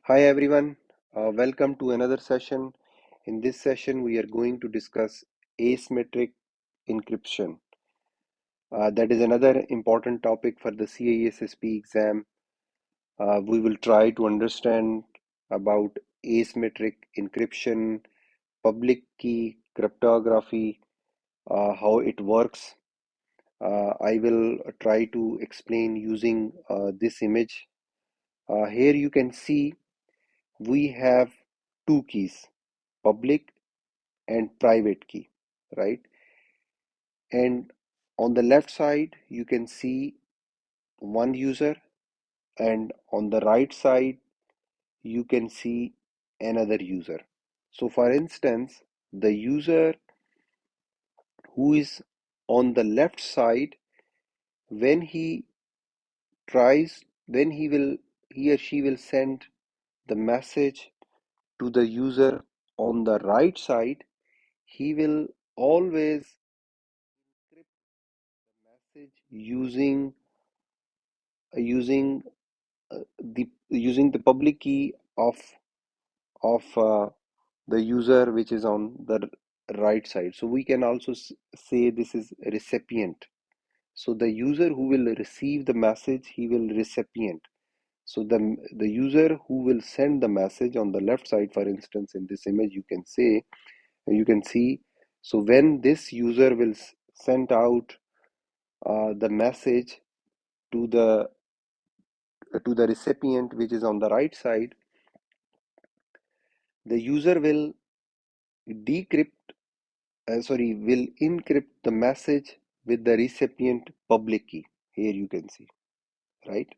Hi everyone, welcome to another session. In this session, we are going to discuss asymmetric encryption. That is another important topic for the CISSP exam. We will try to understand about asymmetric encryption, public key cryptography, how it works. I will try to explain using this image. Here you can see we have two keys, public and private key, right? And on the left side you can see one user, and on the right side you can see another user. So for instance, the user who is on the left side, when he tries when he or she will send the message to the user on the right side, he will always encrypt the message using the public key of the user which is on the right side. So we can also say this is recipient. So the user who will receive the message, he will recipient. So the user who will send the message on the left side, for instance, in this image, you can see. So when this user will send out the message to the recipient, which is on the right side, the user will decrypt will encrypt the message with the recipient public key. Here you can see, right?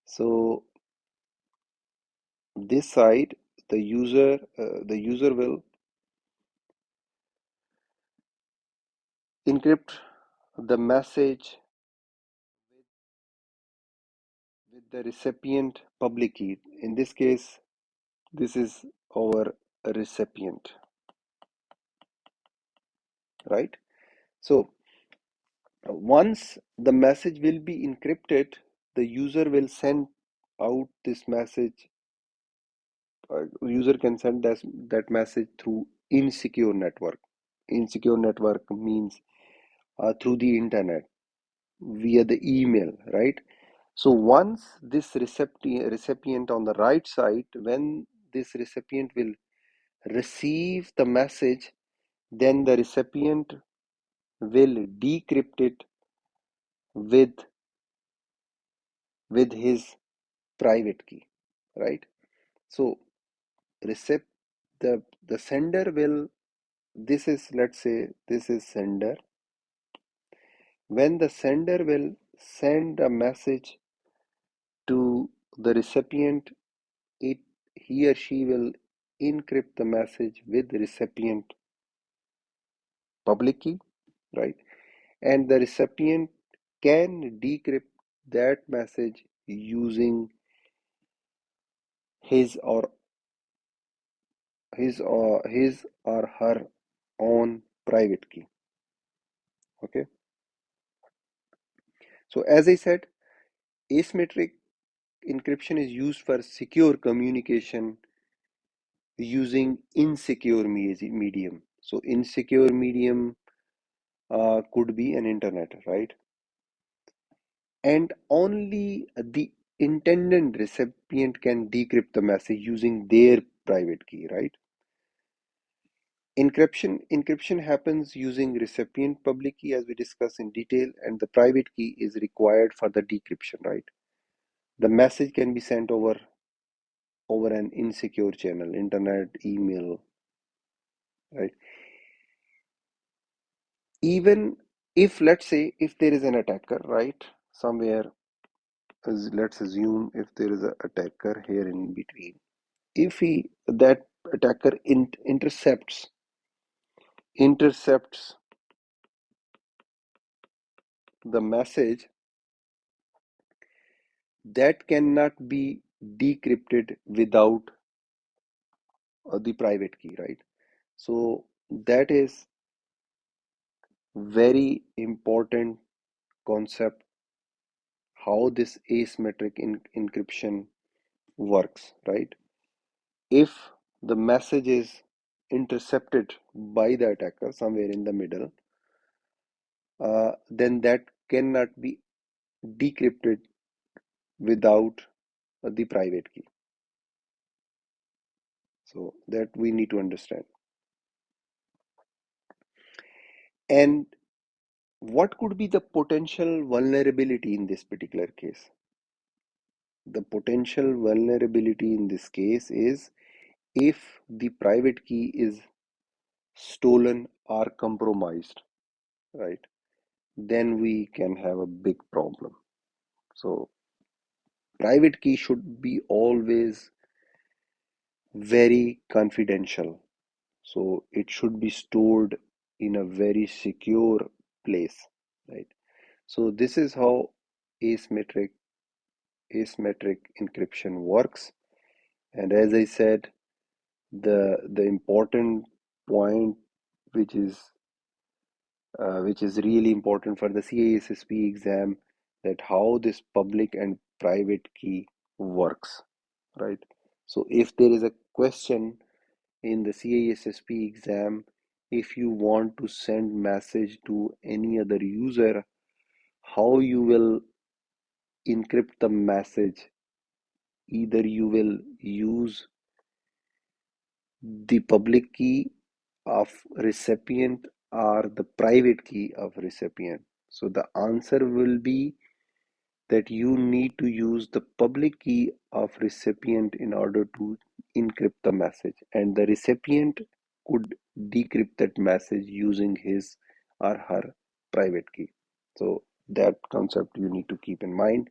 So this side, the user will encrypt the message with the recipient public key. In this case, this is our recipient, right? So once the message will be encrypted, the user will send out this message. User can send that message through insecure network. Insecure network means through the internet, via the email, right? So once this recipient on the right side, when this recipient will receive the message, then the recipient will decrypt it with his private key, right? So recep the sender will, this is, let's say this is sender. When the sender will send a message to the recipient, it he or she will encrypt the message with the recipient public key, right? And the recipient can decrypt that message using his or his or her own private key. Okay. So as I said, asymmetric encryption is used for secure communication using insecure medium. So insecure medium could be an internet, right? And only the intended recipient can decrypt the message using their private key, right? Encryption happens using recipient public key, as we discussed in detail, and the private key is required for the decryption, right? The message can be sent over an insecure channel, internet, email, right? Even if, let's say, if there is an attacker, right, somewhere, let's assume if there is an attacker here in between, if that attacker intercepts the message, that cannot be decrypted without the private key, right? So that is very important concept, how this asymmetric encryption works, right? If the message is intercepted by the attacker somewhere in the middle, then that cannot be decrypted without the private key. So that we need to understand. And what could be the potential vulnerability in this particular case? The potential vulnerability in this case is if the private key is stolen or compromised, right? Then we can have a big problem. So private key should be always very confidential. So it should be stored in a very secure place, right? So this is how asymmetric asymmetric encryption works. And as I said, the important point which is really important for the CISSP exam, that how this public and private key works, right? So if there is a question in the CISSP exam, if you want to send message to any other user, how you will encrypt the message? Either you will use the public key of recipient or the private key of recipient. So the answer will be that you need to use the public key of recipient in order to encrypt the message, and the recipient could decrypt that message using his or her private key. So that concept you need to keep in mind.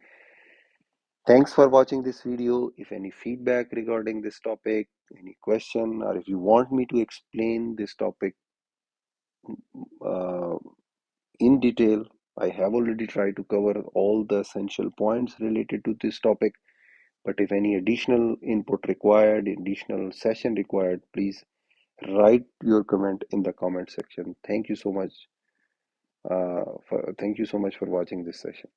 Thanks for watching this video. If any feedback regarding this topic, any question, or if you want me to explain this topic uh, in detail, I have already tried to cover all the essential points related to this topic. But if any additional input required, additional session required, please write your comment in the comment section. Thank you so much. Thank you so much for watching this session.